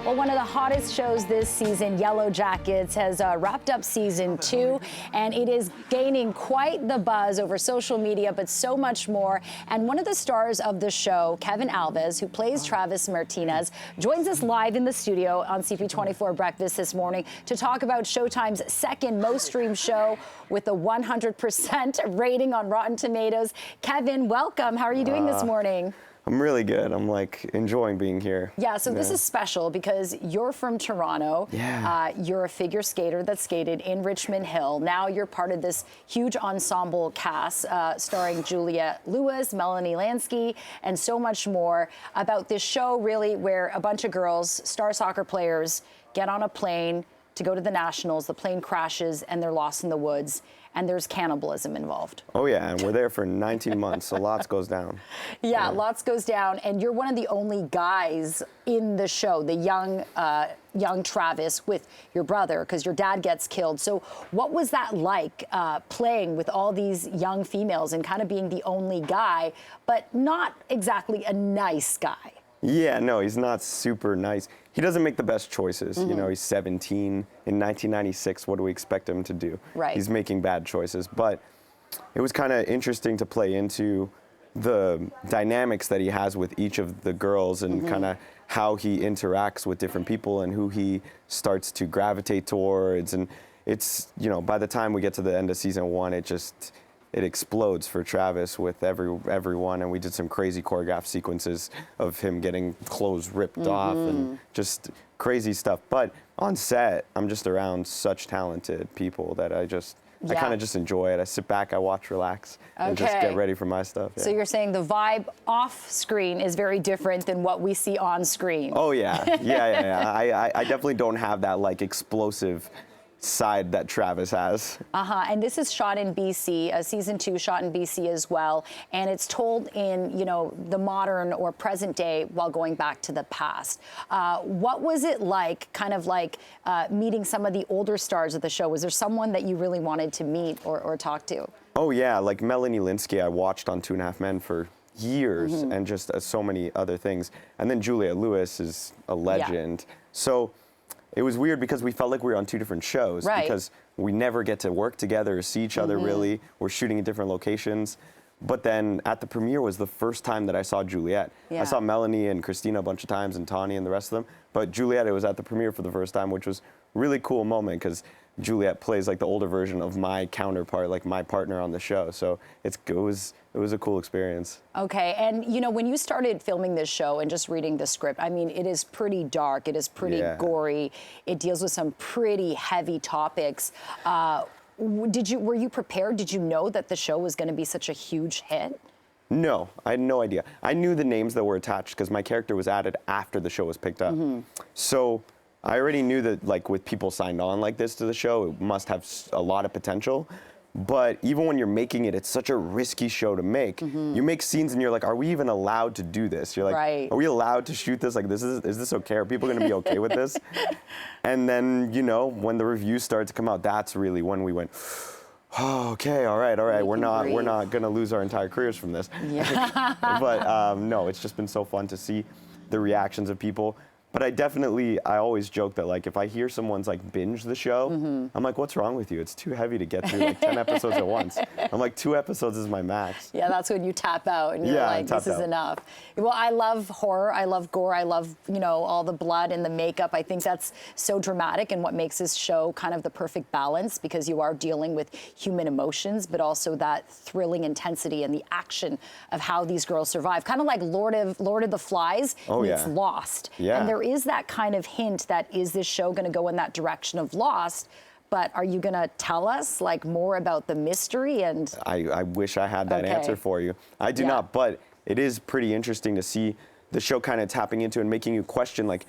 Well, one of the hottest shows this season, Yellow Jackets, has wrapped up season 2, and it is gaining quite the buzz over social media, but so much more. And one of the stars of the show, Kevin Alves, who plays Travis Martinez, joins us live in the studio on CP24 Breakfast this morning to talk about Showtime's second most streamed show with a 100% rating on Rotten Tomatoes. Kevin, welcome. How are you doing this morning? I'm really good. I'm enjoying being here. Yeah, so this is special because you're from Toronto. Yeah. You're a figure skater that skated in Richmond Hill. Now you're part of this huge ensemble cast starring Juliette Lewis, Melanie Lansky, and so much more about this show really where a bunch of girls, star soccer players, get on a plane to go to the Nationals. The plane crashes and they're lost in the woods. And there's cannibalism involved. Oh yeah, and we're there for 19 months, so lots goes down. Yeah, lots goes down, and you're one of the only guys in the show, the young Travis with your brother, because your dad gets killed. So what was that like, playing with all these young females and kind of being the only guy, but not exactly a nice guy? Yeah, no, he's not super nice. He doesn't make the best choices. You know, he's 17 in 1996. What do we expect him to do? Right. He's making bad choices. But it was kind of interesting to play into the dynamics that he has with each of the girls and kind of how he interacts with different people and who he starts to gravitate towards. And it's, you know, by the time we get to the end of season 1, it explodes for Travis with everyone, and we did some crazy choreographed sequences of him getting clothes ripped off and just crazy stuff. But on set, I'm just around such talented people that I kind of just enjoy it. I sit back, I watch, relax, and just get ready for my stuff. Yeah. So you're saying the vibe off screen is very different than what we see on screen. Oh yeah, yeah. I definitely don't have that explosive side that Travis has. And this is shot in BC, season 2 shot in BC as well, and it's told in, you know, the modern or present day while going back to the past. What was it like, kind of like meeting some of the older stars of the show? Was there someone that you really wanted to meet or talk to? Oh yeah, like Melanie Lansky I watched on 2.5 Men for years and just so many other things. And then Juliette Lewis is a legend. Yeah. So it was weird because we felt like we were on 2 different shows because we never get to work together or see each other really. We're shooting in different locations. But then at the premiere was the first time that I saw Juliette. Yeah. I saw Melanie and Christina a bunch of times and Tawny and the rest of them. But Juliette, it was at the premiere for the first time, which was a really cool moment because Juliette plays like the older version of my counterpart, like my partner on the show. So it was a cool experience. Okay, and you know, when you started filming this show and just reading the script, I mean, it is pretty dark, it is pretty gory, it deals with some pretty heavy topics. Were you prepared? Did you know that the show was going to be such a huge hit? No, I had no idea. I knew the names that were attached because my character was added after the show was picked up. So I already knew that, like, with people signed on like this to the show, it must have a lot of potential. But even when you're making it, it's such a risky show to make. You make scenes and you're like, are we even allowed to do this? You're like, are we allowed to shoot this? Like, is this okay? Are people gonna be okay with this? And then, you know, when the reviews started to come out, that's really when we went, oh, okay, all right. We're not gonna lose our entire careers from this. Yeah. But no, it's just been so fun to see the reactions of people. But I always joke that, like, if I hear someone's, like, binge the show, I'm like, what's wrong with you? It's too heavy to get through, like, 10 episodes at once. I'm like, 2 episodes is my max. Yeah, that's when you tap out and you're like, this is enough. Well, I love horror. I love gore. I love, you know, all the blood and the makeup. I think that's so dramatic and what makes this show kind of the perfect balance because you are dealing with human emotions, but also that thrilling intensity and the action of how these girls survive. Kind of like Lord of the Flies meets Lost. Yeah. And there is that kind of hint that is this show going to go in that direction of Lost, but are you going to tell us like more about the mystery? And I wish I had that answer for you. I do not, but it is pretty interesting to see the show kind of tapping into and making you question, like,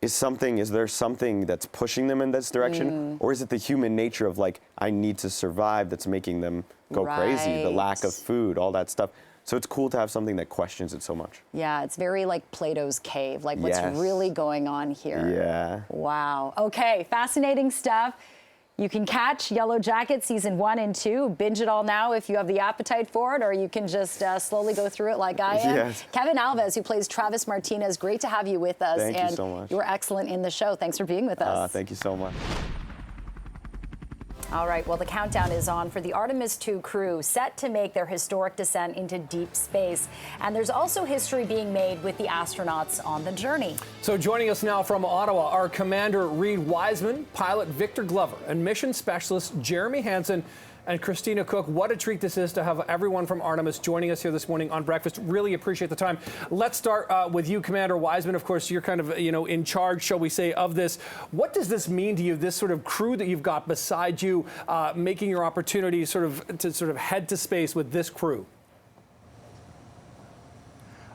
is there something that's pushing them in this direction? Or is it the human nature of, like, I need to survive that's making them go crazy, the lack of food, all that stuff. So it's cool to have something that questions it so much. Yeah, it's very like Plato's cave, like what's really going on here. Yeah. Wow. Okay, fascinating stuff. You can catch Yellow Jackets season 1 and 2. Binge it all now if you have the appetite for it, or you can just slowly go through it like I am. Yes. Kevin Alves, who plays Travis Martinez, great to have you with us. Thank you so much. You were excellent in the show. Thanks for being with us. Thank you so much. All right, well, the countdown is on for the Artemis 2 crew, set to make their historic descent into deep space. And there's also history being made with the astronauts on the journey. So joining us now from Ottawa are Commander Reed Wiseman, pilot Victor Glover, and mission specialist Jeremy Hansen and Christina Cook. What a treat this is to have everyone from Artemis joining us here this morning on Breakfast. Really appreciate the time. Let's start with you, Commander Wiseman. Of course, you're kind of, in charge, shall we say, of this. What does this mean to you, this sort of crew that you've got beside you, making your opportunity to head to space with this crew?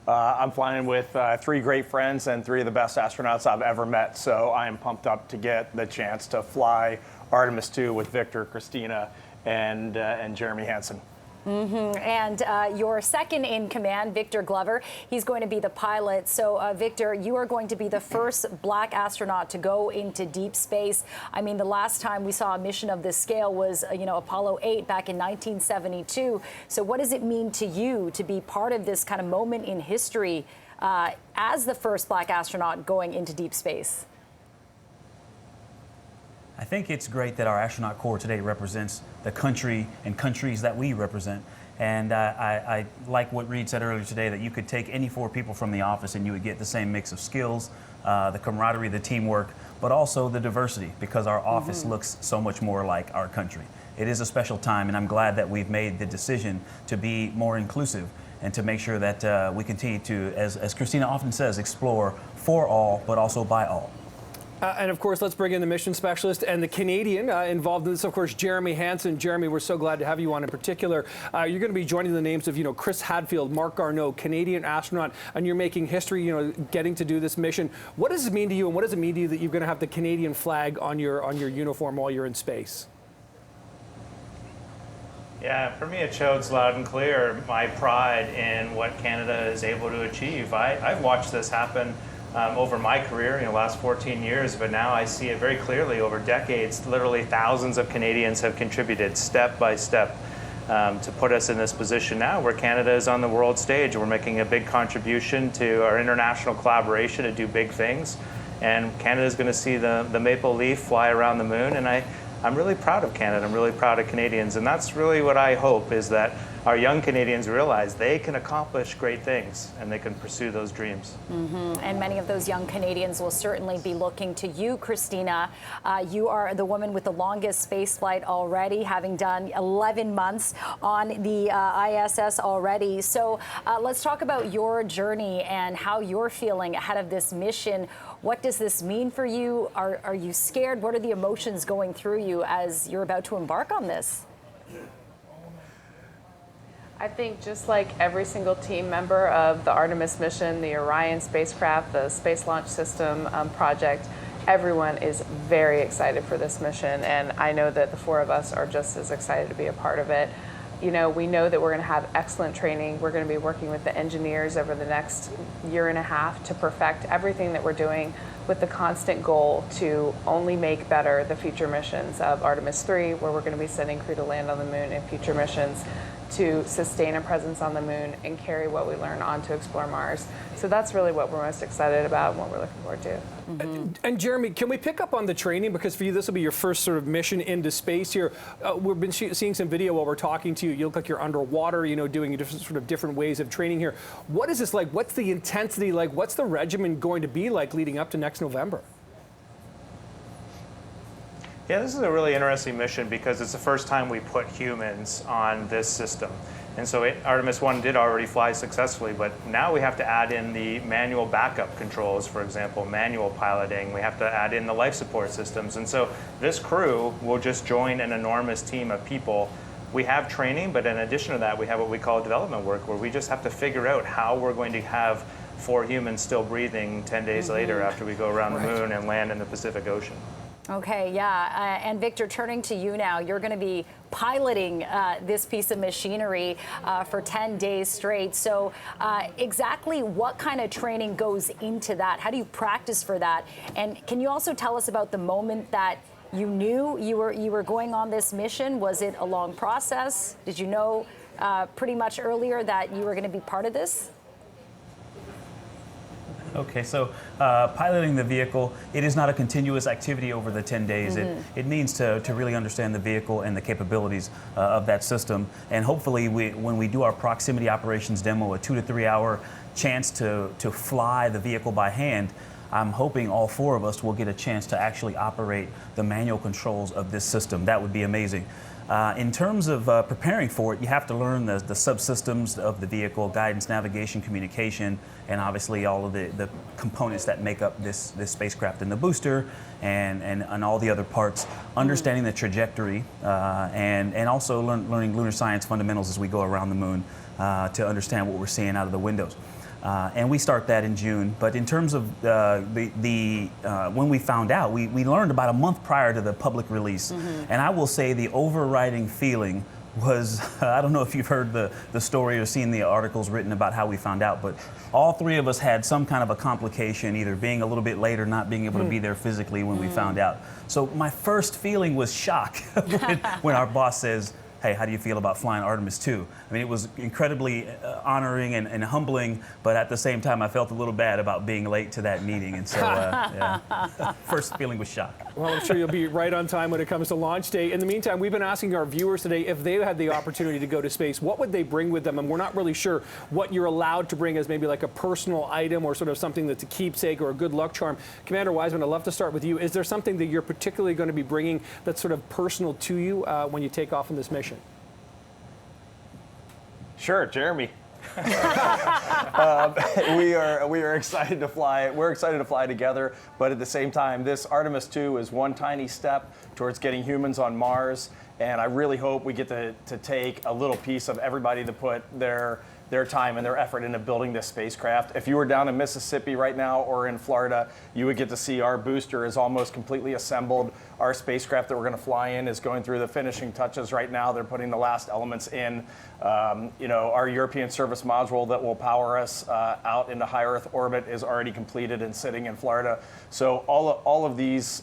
I'm flying with 3 great friends and 3 of the best astronauts I've ever met. So I am pumped up to get the chance to fly Artemis 2 with Victor, Christina, and Jeremy Hansen. And your second in command, Victor Glover, he's going to be the pilot. So, Victor, you are going to be the first black astronaut to go into deep space. I mean, the last time we saw a mission of this scale was, Apollo 8 back in 1972. So what does it mean to you to be part of this kind of moment in history as the first black astronaut going into deep space? I think it's great that our astronaut corps today represents the country and countries that we represent. And I like what Reed said earlier today, that you could take any 4 people from the office and you would get the same mix of skills, the camaraderie, the teamwork, but also the diversity, because our office looks so much more like our country. It is a special time, and I'm glad that we've made the decision to be more inclusive and to make sure that we continue to, as Christina often says, explore for all, but also by all. And of course, let's bring in the mission specialist and the Canadian involved in this, of course, Jeremy Hansen. Jeremy, we're so glad to have you on in particular. You're going to be joining the names of, Chris Hadfield, Mark Garneau, Canadian astronaut, and you're making history, getting to do this mission. What does it mean to you, and what does it mean to you that you're going to have the Canadian flag on your uniform while you're in space? Yeah, for me it shows loud and clear my pride in what Canada is able to achieve. I've watched this happen over my career, the last 14 years, but now I see it very clearly over decades. Literally thousands of Canadians have contributed step by step to put us in this position now where Canada is on the world stage. We're making a big contribution to our international collaboration to do big things. And Canada is going to see the maple leaf fly around the moon. And I'm really proud of Canada. I'm really proud of Canadians. And that's really what I hope, is that our young Canadians realize they can accomplish great things and they can pursue those dreams. And many of those young Canadians will certainly be looking to you, Christina. You are the woman with the longest space flight already, having done 11 months on the ISS already. So let's talk about your journey and how you're feeling ahead of this mission. What does this mean for you? Are you scared? What are the emotions going through you as you're about to embark on this? I think just like every single team member of the Artemis mission, the Orion spacecraft, the Space Launch System project, everyone is very excited for this mission. And I know that the 4 of us are just as excited to be a part of it. We know that we're going to have excellent training. We're going to be working with the engineers over the next year and a half to perfect everything that we're doing, with the constant goal to only make better the future missions of Artemis 3, where we're going to be sending crew to land on the moon, and future missions to sustain a presence on the moon and carry what we learn on to explore Mars. So that's really what we're most excited about and what we're looking forward to. And Jeremy, can we pick up on the training? Because for you, this will be your first sort of mission into space here. We've been seeing some video while we're talking to you. You look like you're underwater, doing different ways of training here. What is this like? What's the intensity like? What's the regimen going to be like leading up to next November? Yeah, this is a really interesting mission because it's the first time we put humans on this system. And so Artemis 1 did already fly successfully, but now we have to add in the manual backup controls, for example, manual piloting. We have to add in the life support systems. And so this crew will just join an enormous team of people. We have training, but in addition to that, we have what we call development work, where we just have to figure out how we're going to have 4 humans still breathing 10 days later after we go around the moon and land in the Pacific Ocean. Okay, yeah. And Victor, turning to you now, you're going to be piloting this piece of machinery for 10 days straight. So exactly what kind of training goes into that? How do you practice for that? And can you also tell us about the moment that you knew you were going on this mission? Was it a long process? Did you know pretty much earlier that you were going to be part of this? Okay, so piloting the vehicle, it is not a continuous activity over the 10 days. It means to really understand the vehicle and the capabilities of that system. And hopefully, when we do our proximity operations demo, a 2 to 3 hour chance to fly the vehicle by hand, I'm hoping all 4 of us will get a chance to actually operate the manual controls of this system. That would be amazing. In terms of preparing for it, you have to learn the subsystems of the vehicle, guidance, navigation, communication, and obviously all of the components that make up this spacecraft and the booster and all the other parts. Understanding the trajectory and also learning lunar science fundamentals as we go around the moon to understand what we're seeing out of the windows. And we start that in June. But in terms of when we found out, we learned about a month prior to the public release. And I will say the overriding feeling was, I don't know if you've heard the story or seen the articles written about how we found out, but all 3 of us had some kind of a complication, either being a little bit late or not being able to be there physically when we found out. So my first feeling was shock when our boss says, hey, how do you feel about flying Artemis 2? I mean, it was incredibly honoring and humbling, but at the same time, I felt a little bad about being late to that meeting. And so, yeah, first feeling was shock. Well, I'm sure you'll be right on time when it comes to launch day. In the meantime, we've been asking our viewers today if they had the opportunity to go to space, what would they bring with them? And we're not really sure what you're allowed to bring as maybe like a personal item or sort of something that's a keepsake or a good luck charm. Commander Wiseman, I'd love to start with you. Is there something that you're particularly going to be bringing that's sort of personal to you when you take off on this mission? Sure, Jeremy. We are excited to fly. We're excited to fly together, but at the same time, this Artemis 2 is one tiny step towards getting humans on Mars, and I really hope we get to take a little piece of everybody to put their time and their effort into building this spacecraft. If you were down in Mississippi right now or in Florida, you would get to see our booster is almost completely assembled. Our spacecraft that we're going to fly in is going through the finishing touches right now. They're putting the last elements in. Our European service module that will power us out into high Earth orbit is already completed and sitting in Florida. So all of these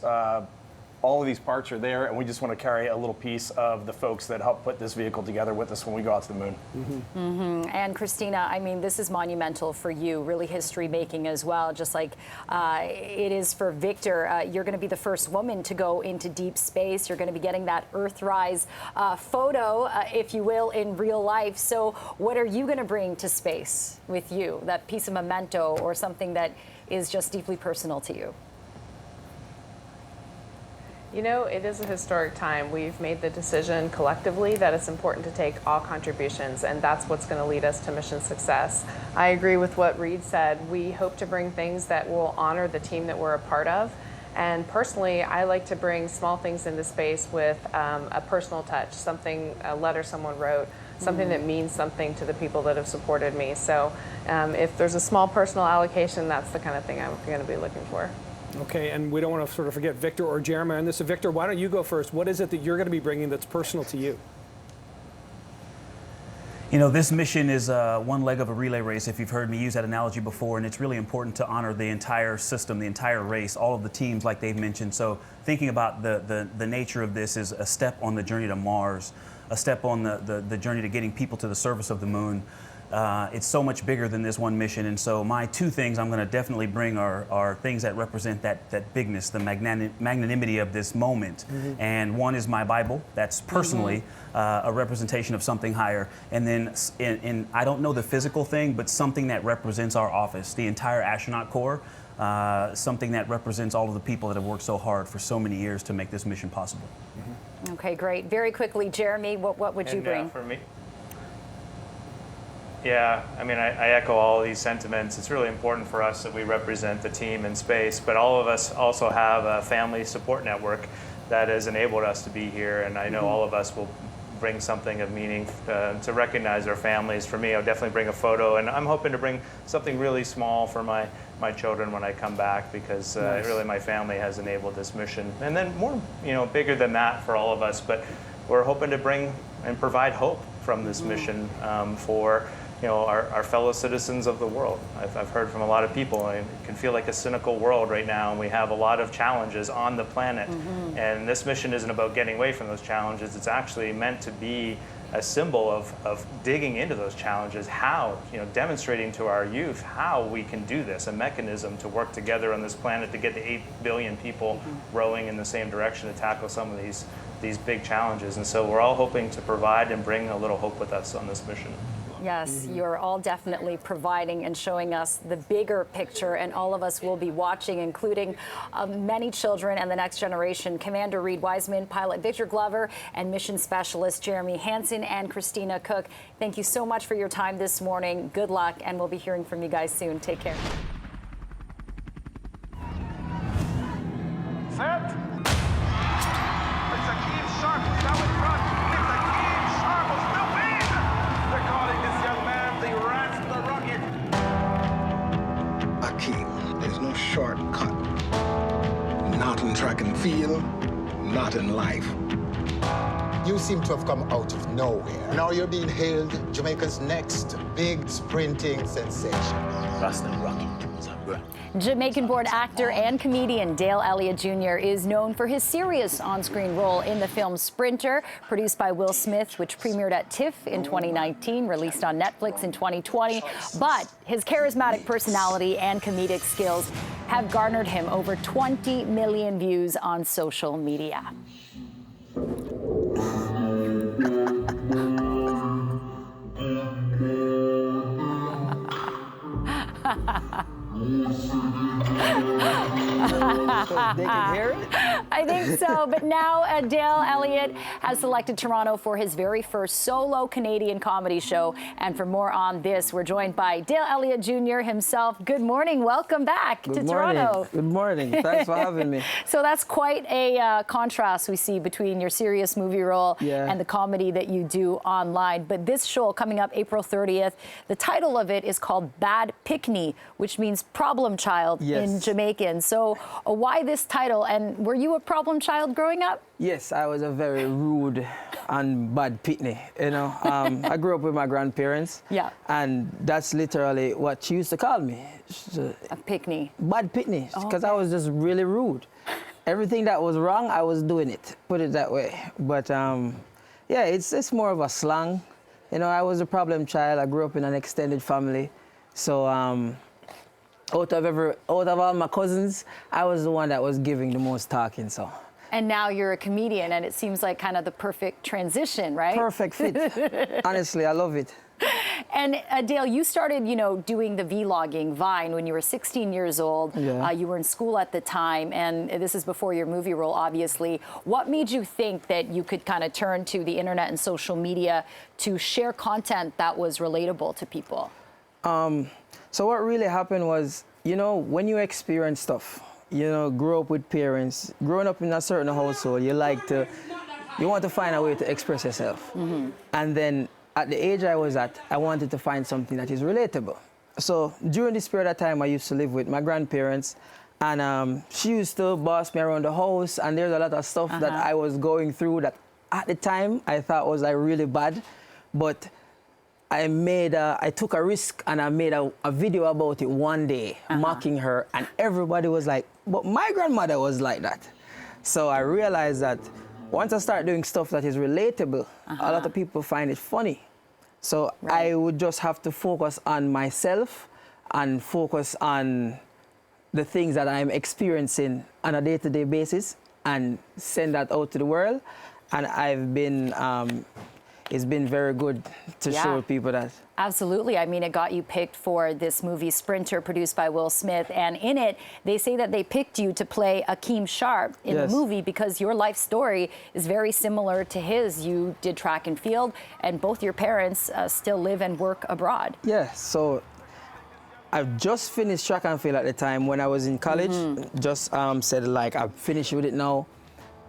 parts are there, and we just want to carry a little piece of the folks that help put this vehicle together with us when we go out to the moon. And Christina, I mean, this is monumental for you, really history-making as well, just like it is for Victor. You're going to be the first woman to go into deep space. You're going to be getting that Earthrise photo, if you will, in real life. So what are you going to bring to space with you, that piece of memento or something that is just deeply personal to you? You know, it is a historic time. We've made the decision collectively that it's important to take all contributions, and that's what's going to lead us to mission success. I agree with what Reed said. We hope to bring things that will honor the team that we're a part of. And personally, I like to bring small things into space with a personal touch, a letter someone wrote, something that means something to the people that have supported me. So if there's a small personal allocation, that's the kind of thing I'm going to be looking for. Okay, and we don't want to sort of forget Victor or Jeremy on this. So Victor, why don't you go first? What is it that you're going to be bringing that's personal to you? You know, this mission is one leg of a relay race, if you've heard me use that analogy before, and it's really important to honor the entire system, the entire race, all of the teams like they've mentioned. So thinking about the nature of this is a step on the journey to Mars, a step on the journey to getting people to the surface of the moon. It's so much bigger than this one mission, and so my 2 things I'm going to definitely bring are things that represent that bigness, the magnanimity of this moment. And one is my Bible. That's personally a representation of something higher. And then I don't know the physical thing, but something that represents our office, the entire astronaut corps, something that represents all of the people that have worked so hard for so many years to make this mission possible. Okay, great. Very quickly, Jeremy, what would you bring? For me? Yeah, I mean, I echo all these sentiments. It's really important for us that we represent the team in space, but all of us also have a family support network that has enabled us to be here, and I know all of us will bring something of meaning to recognize our families. For me, I'll definitely bring a photo, and I'm hoping to bring something really small for my children when I come back, because really my family has enabled this mission. And then more, bigger than that for all of us, but we're hoping to bring and provide hope from this mission for our fellow citizens of the world. I've heard from a lot of people, and it can feel like a cynical world right now, and we have a lot of challenges on the planet. And this mission isn't about getting away from those challenges. It's actually meant to be a symbol of digging into those challenges, how, demonstrating to our youth how we can do this, a mechanism to work together on this planet to get the 8 billion people rowing in the same direction to tackle some of these big challenges. And so we're all hoping to provide and bring a little hope with us on this mission. Yes, you're all definitely providing and showing us the bigger picture, and all of us will be watching, including many children and the next generation. Commander Reed Wiseman, Pilot Victor Glover, and Mission Specialist Jeremy Hansen and Christina Cook. Thank you so much for your time this morning. Good luck, and we'll be hearing from you guys soon. Take care. Set. It's a keen sharp now in front. It's a keen sharp of the wind. They're calling this young man the Rat the Rugged. Akeem, there's no shortcut. Not in track and field, not in life. You seem to have come out of nowhere. Now you're being hailed Jamaica's next big sprinting sensation. Jamaican-born actor and comedian Dale Elliott Jr. is known for his serious on-screen role in the film Sprinter, produced by Will Smith, which premiered at TIFF in 2019, released on Netflix in 2020. But his charismatic personality and comedic skills have garnered him over 20 million views on social media. They can hear it? I think so. But now Dale Elliott has selected Toronto for his very first solo Canadian comedy show. And for more on this, we're joined by Dale Elliott Jr. himself. Good morning. Welcome back to Toronto. Good morning. Thanks for having me. So that's quite a contrast we see between your serious movie role and the comedy that you do online. But this show coming up April 30th, the title of it is called Bad Pickney, which means problem child in Jamaican. So why this title, and were you a problem child growing up? Yes, I was a very rude and bad pitney, I grew up with my grandparents. Yeah. And that's literally what she used to call me. A pickney. Bad pitney, because I was just really rude. Everything that was wrong, I was doing it, put it that way. But yeah, it's more of a slang. I was a problem child. I grew up in an extended family. So out of all my cousins, I was the one that was giving the most talking, so. And now you're a comedian, and it seems like kind of the perfect transition, right? Perfect fit. Honestly, I love it. And Dale, you started, doing the vlogging, Vine, when you were 16 years old. Yeah. You were in school at the time, and this is before your movie role, obviously. What made you think that you could kind of turn to the internet and social media to share content that was relatable to people? So what really happened was, when you experience stuff, grow up with parents, growing up in a certain household, you want to find a way to express yourself. Mm-hmm. And then at the age I was at, I wanted to find something that is relatable. So during this period of time, I used to live with my grandparents, and she used to boss me around the house, and there's a lot of stuff that I was going through that at the time I thought was really bad, but I took a risk and I made a video about it one day, mocking her, and everybody was like, but my grandmother was like that. So I realized that once I start doing stuff that is relatable, a lot of people find it funny. So I would just have to focus on myself and focus on the things that I'm experiencing on a day-to-day basis and send that out to the world. And it's been very good to show people that. Absolutely. I mean, it got you picked for this movie Sprinter, produced by Will Smith. And in it, they say that they picked you to play Akeem Sharp in the movie because your life story is very similar to his. You did track and field, and both your parents still live and work abroad. Yeah, so I've just finished track and field at the time when I was in college. Just said, I've finished with it now.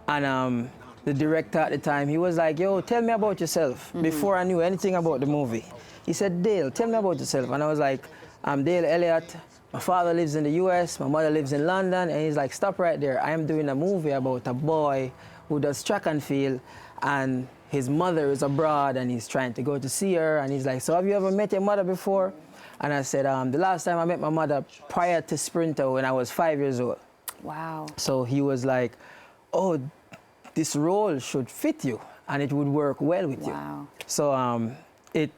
And the director at the time, he was like, yo, tell me about yourself. Before I knew anything about the movie. He said, Dale, tell me about yourself. And I was like, I'm Dale Elliott. My father lives in the US, my mother lives in London. And he's like, stop right there. I am doing a movie about a boy who does track and field. And his mother is abroad and he's trying to go to see her. And he's like, so have you ever met your mother before? And I said, the last time I met my mother prior to Sprinter when I was 5 years old. Wow. So he was like, oh, this role should fit you and it would work well with you. Wow. So it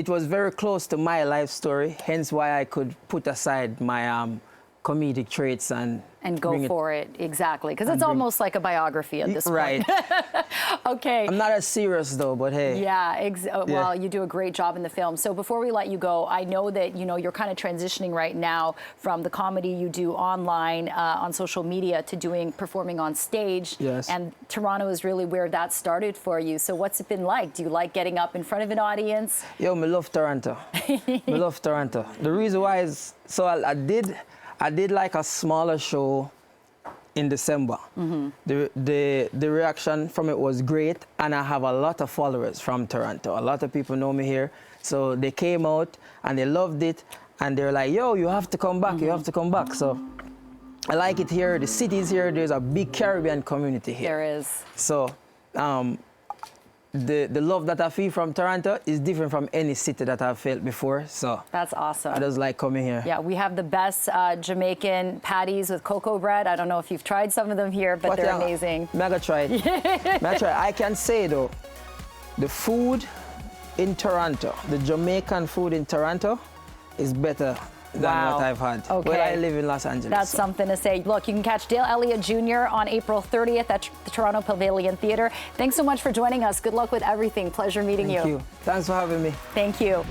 was very close to my life story, hence why I could put aside my comedic traits and go for it, exactly, because it's almost like a biography at this point. Right. Okay. I'm not as serious though, but hey. Yeah, well, you do a great job in the film. So before we let you go, I know that you're kind of transitioning right now from the comedy you do online on social media to performing on stage. Yes. And Toronto is really where that started for you. So what's it been like? Do you like getting up in front of an audience? Yo, I love Toronto. I love Toronto. The reason why is I did like a smaller show in December. Mm-hmm. The reaction from it was great, and I have a lot of followers from Toronto. A lot of people know me here, so they came out and they loved it, and they're like, "Yo, you have to come back. You have to come back." So I like it here. The city's here. There's a big Caribbean community here. There is. So the love that I feel from Toronto is different from any city that I've felt before. So that's awesome. I just like coming here. Yeah, we have the best Jamaican patties with cocoa bread. I don't know if you've tried some of them here, but they're amazing. Mega tried. I can say though, the food in Toronto, the Jamaican food in Toronto, is better than what I've had. Okay. Well, I live in Los Angeles. That's something to say. Look, you can catch Dale Elliott Jr. on April 30th at the Toronto Pavilion Theatre. Thanks so much for joining us. Good luck with everything. Pleasure meeting you. Thank you. Thanks for having me. Thank you.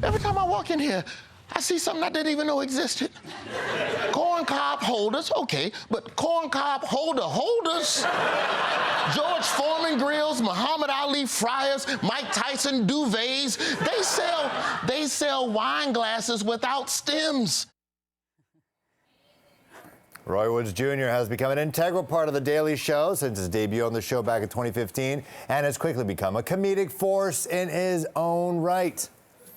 Every time I walk in here, I see something I didn't even know existed. Corn cob holders, okay, but corn cob holders. George Foreman grills, Muhammad Ali fryers, Mike Tyson duvets. They sell wine glasses without stems. Roy Woods Jr. has become an integral part of The Daily Show since his debut on the show back in 2015 and has quickly become a comedic force in his own right.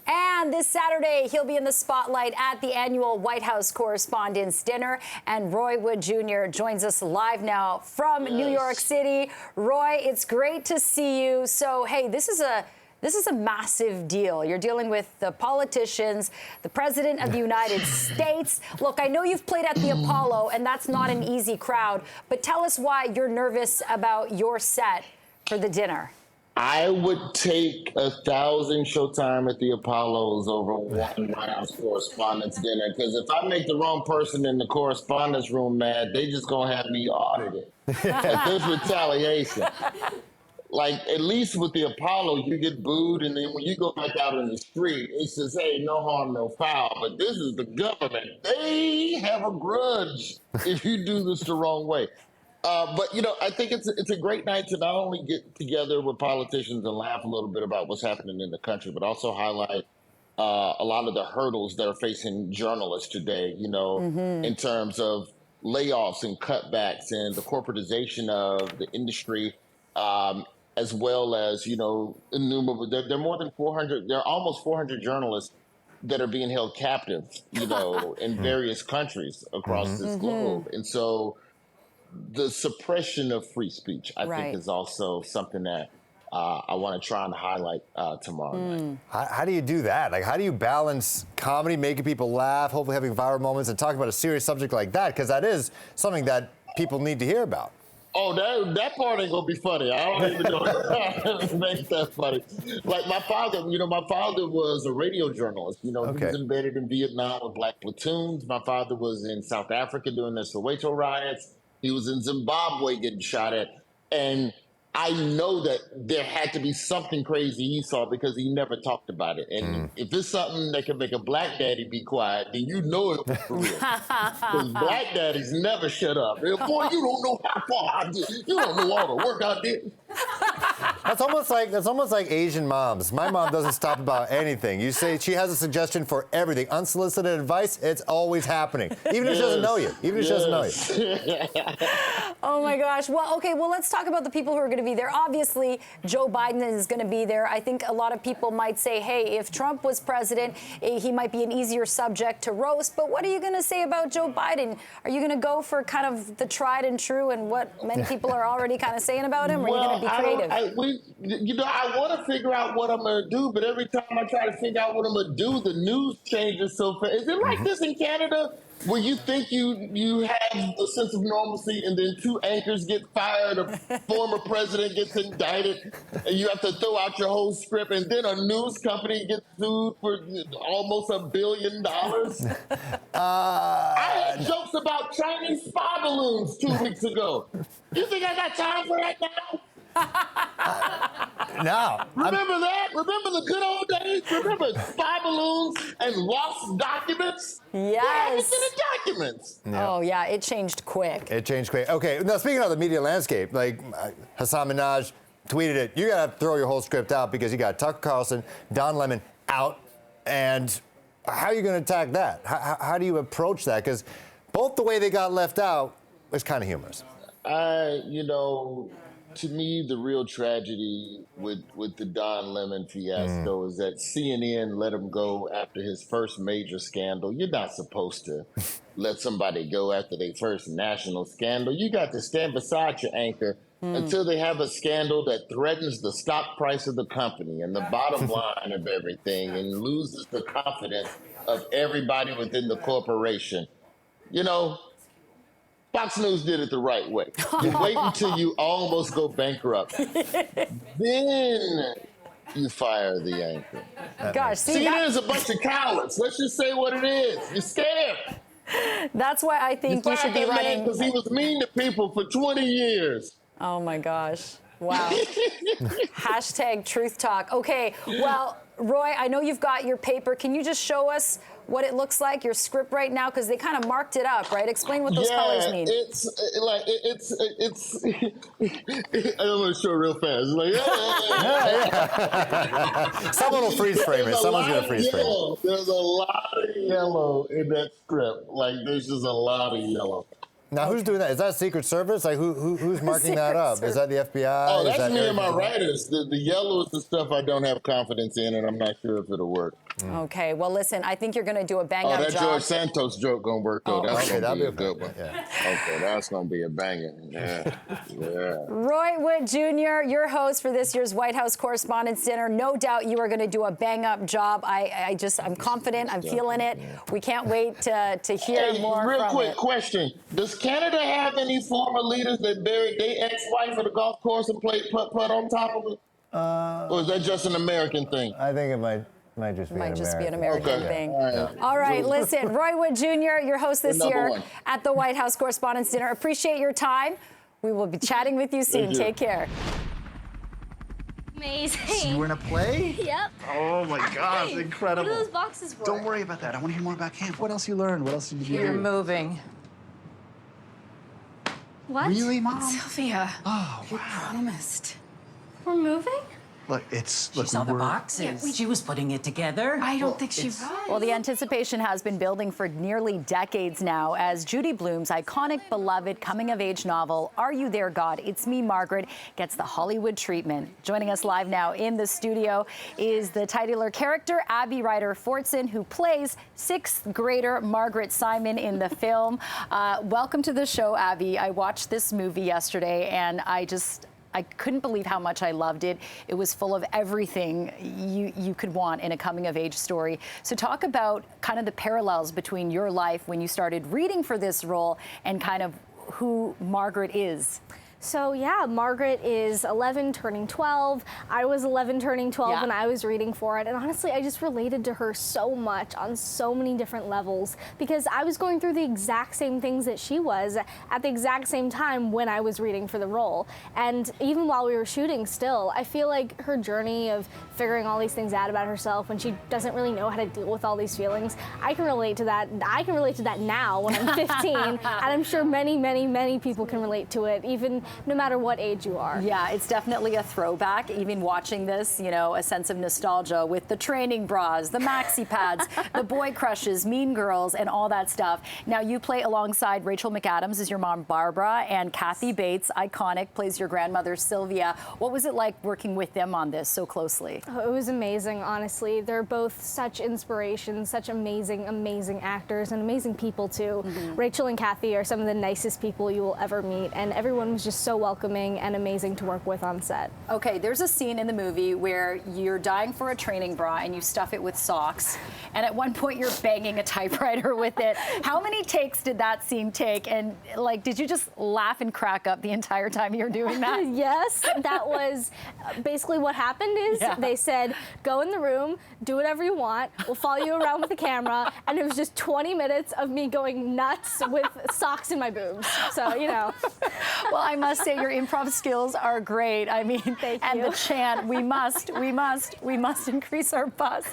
And this Saturday, he'll be in the spotlight at the annual White House Correspondents' Dinner. And Roy Wood Jr. joins us live now from New York City. Roy, it's great to see you. So, hey, this is a massive deal. You're dealing with the politicians, the President of the United States. Look, I know you've played at the Apollo, and that's not an easy crowd. But tell us why you're nervous about your set for the dinner. I would take 1,000 showtime at the Apollos over one White House Correspondents' Dinner, because if I make the wrong person in the correspondence room mad, they just gonna have me audited. Like, there's retaliation. Like, at least with the Apollo, you get booed, and then when you go back out in the street, it says, hey, no harm, no foul. But this is the government. They have a grudge if you do this the wrong way. But, I think it's a great night to not only get together with politicians and laugh a little bit about what's happening in the country, but also highlight a lot of the hurdles that are facing journalists today, in terms of layoffs and cutbacks and the corporatization of the industry, as well as, innumerable. There are more than 400, there are almost 400 journalists that are being held captive, in various countries across this globe. And so the suppression of free speech, I think, is also something that I want to try and highlight tomorrow night. How do you do that? Like, how do you balance comedy, making people laugh, hopefully having viral moments, and talking about a serious subject like that? Because that is something that people need to hear about. Oh, that part ain't gonna be funny. I don't even know how to make that funny. Like my father was a radio journalist. He was embedded in Vietnam with black platoons. My father was in South Africa during the Soweto riots. He was in Zimbabwe getting shot at. And I know that there had to be something crazy he saw because he never talked about it. And if it's something that can make a black daddy be quiet, then you know it was for real. Because black daddies never shut up. Boy, you don't know how far I did. You don't know all the work I did. That's almost like Asian moms. My mom doesn't stop about anything. You say she has a suggestion for everything. Unsolicited advice, it's always happening. Even if she doesn't know you. Even if she doesn't know you. Oh my gosh. Well, okay, well, let's talk about the people who are going to be there. Obviously, Joe Biden is going to be there. I think a lot of people might say, hey, if Trump was president, he might be an easier subject to roast. But what are you going to say about Joe Biden? Are you going to go for kind of the tried and true and what many people are already kind of saying about him? Or are you going to be creative? I want to figure out what I'm going to do, but every time I try to figure out what I'm going to do, the news changes so fast. Is it like this in Canada? Where you think you have a sense of normalcy, and then 2 anchors get fired, a former president gets indicted, and you have to throw out your whole script, and then a news company gets sued for almost $1 billion. I had jokes about Chinese spy balloons 2 weeks ago. You think I got time for that now? No. Remember that? Remember the good old days? Remember spy balloons and lost documents? Yes. What happened to the documents? Yeah. Oh, yeah, it changed quick. It changed quick. Okay, now speaking of the media landscape, like Hassan Minhaj tweeted it, you got to throw your whole script out because you got Tucker Carlson, Don Lemon out, and how are you going to attack that? How do you approach that? Because both the way they got left out was kind of humorous. To me, the real tragedy with the Don Lemon fiasco is that CNN let him go after his first major scandal. You're not supposed to let somebody go after their first national scandal. You got to stand beside your anchor until they have a scandal that threatens the stock price of the company and the bottom line of everything and loses the confidence of everybody within the corporation. Fox News did it the right way. You wait until you almost go bankrupt. Then you fire the anchor. Gosh, CNN is a bunch of cowards. Let's just say what it is. You're scared. That's why I think you should be running. Because he was mean to people for 20 years. Oh my gosh. Wow. Hashtag truth talk. Okay, well, Roy, I know you've got your paper. Can you just show us what it looks like, your script right now? Because they kind of marked it up, right? Explain what those colors mean. I'm going to show it real fast. It's like, Someone will freeze frame it. Someone's going to freeze frame it. There's a lot of yellow in that script. There's just a lot of yellow. Now, who's doing that? Is that Secret Service? Who's marking that up? Is that the FBI? Oh, that's me and my writers. The yellow is the stuff I don't have confidence in, and I'm not sure if it'll work. Okay, well, listen, I think you're going to do a bang-up job. Oh, that George Santos joke going to work, though. That's going to be a good one. Yeah. Okay, that's going to be a banger. Yeah. Roy Wood Jr., your host for this year's White House Correspondents' Dinner. No doubt you are going to do a bang-up job. I'm confident. I'm feeling it. We can't wait to hear more real from quick it. question. Does Canada have any former leaders that buried their ex-wife at a golf course and played putt-putt on top of it? Or is that just an American thing? I think it might just be an American thing. All right, listen, Roy Wood Jr., your host this year at the White House Correspondents' Dinner. Appreciate your time. We will be chatting with you soon. Take care. Amazing. So you were in a play? Yep. Oh my gosh, Hey, incredible. What are those boxes for? Don't worry about that. I want to hear more about camp. What else you learned? What else did you do? You're moving. What? Really, Mom? Sylvia. Oh, You promised. We're moving? Look, She saw the boxes. She was putting it together. I don't think she was. Well, the anticipation has been building for nearly decades now as Judy Blume's iconic, beloved coming-of-age novel, Are You There, God? It's Me, Margaret, gets the Hollywood treatment. Joining us live now in the studio is the titular character, Abby Ryder Fortson, who plays sixth grader Margaret Simon in the film. Welcome to the show, Abby. I watched this movie yesterday, and I couldn't believe how much I loved it. It was full of everything you could want in a coming-of-age story. So talk about kind of the parallels between your life when you started reading for this role and kind of who Margaret is. So yeah, Margaret is 11 turning 12. I was 11 turning 12 when I was reading for it. And honestly, I just related to her so much on so many different levels because I was going through the exact same things that she was at the exact same time when I was reading for the role. And even while we were shooting still, I feel like her journey of figuring all these things out about herself when she doesn't really know how to deal with all these feelings, I can relate to that. I can relate to that now when I'm 15. And I'm sure many, many, many people can relate to it. Even no matter what age you are. Yeah, it's definitely a throwback. Even watching this, you know, a sense of nostalgia with the training bras, the maxi pads, the boy crushes, Mean Girls, and all that stuff. Now, you play alongside Rachel McAdams as your mom, Barbara, and Kathy Bates, iconic, plays your grandmother, Sylvia. What was it like working with them on this so closely? Oh, it was amazing, honestly. They're both such inspirations, such amazing, amazing actors, and amazing people, too. Rachel and Kathy are some of the nicest people you will ever meet, and everyone was just so welcoming and amazing to work with on set. Okay, there's a scene in the movie where you're dying for a training bra and you stuff it with socks, and at one point you're banging a typewriter with it. How many takes did that scene take? And like, did you just laugh and crack up the entire time you were doing that? Yes, that was basically what happened is they said, go in the room, do whatever you want, we'll follow you around with the camera, and it was just 20 minutes of me going nuts with socks in my boobs. So, you know. Well, I must say your improv skills are great. I mean, and the chant, we must increase our bus.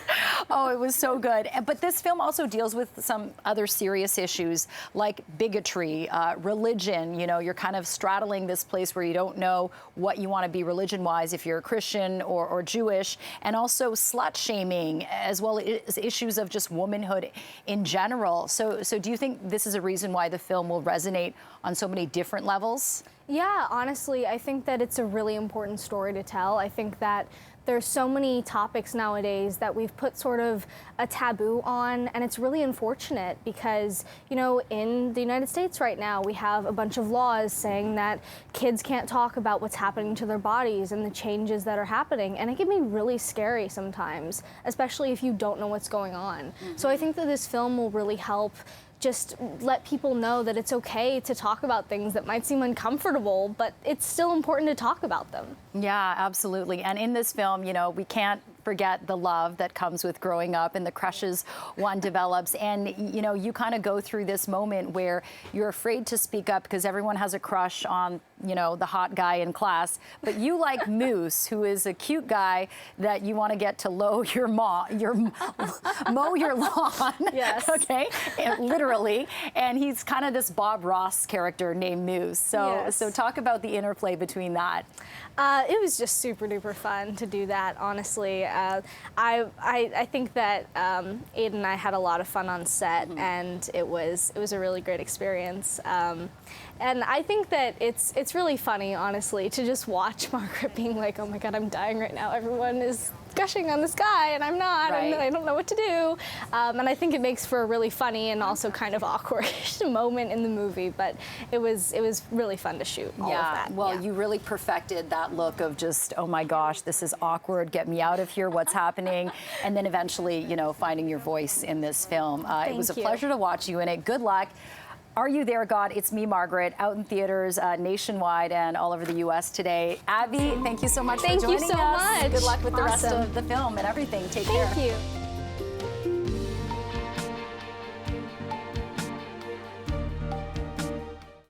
Oh, it was so good. But this film also deals with some other serious issues like bigotry, religion. You know, you're kind of straddling this place where you don't know what you want to be religion-wise, if you're Christian or Jewish, and also slut shaming, as well as issues of just womanhood in general. So do you think this is a reason why the film will resonate on so many different levels? Yeah, honestly, I think that it's a really important story to tell. I think that there's so many topics nowadays that we've put sort of a taboo on, and it's really unfortunate because, you know, in the United States right now, we have a bunch of laws saying that kids can't talk about what's happening to their bodies and the changes that are happening, and it can be really scary sometimes, especially if you don't know what's going on. So I think that this film will really help just let people know that it's okay to talk about things that might seem uncomfortable, but it's still important to talk about them. Yeah, absolutely. And in this film, you know, we can't forget the love that comes with growing up and the crushes one develops. And, you know, you kind of go through this moment where you're afraid to speak up because everyone has a crush on, you know, the hot guy in class. But you like Moose, who is a cute guy that you want to get to mow your lawn. Yes. Okay. And literally. And he's kind of this Bob Ross character named Moose. So talk about the interplay between that. It was just super duper fun to do that, honestly. I think that Aiden and I had a lot of fun on set, and it was a really great experience. And I think that it's really funny, honestly, to just watch Margaret being like, oh my God, I'm dying right now. Everyone is gushing on this guy, and I'm not, and I don't know what to do. And I think it makes for a really funny and also kind of awkward moment in the movie, but it was really fun to shoot all of that. Well, you really perfected that look of just, oh my gosh, this is awkward, get me out of here, what's happening? And then eventually, you know, finding your voice in this film. It was a pleasure to watch you in it. Good luck. Are You There, God? It's Me, Margaret, out in theaters nationwide and all over the U.S. today. Abby, thank you so much for joining us. Thank you so much. Good luck with the rest of the film and everything. Take care. Thank you.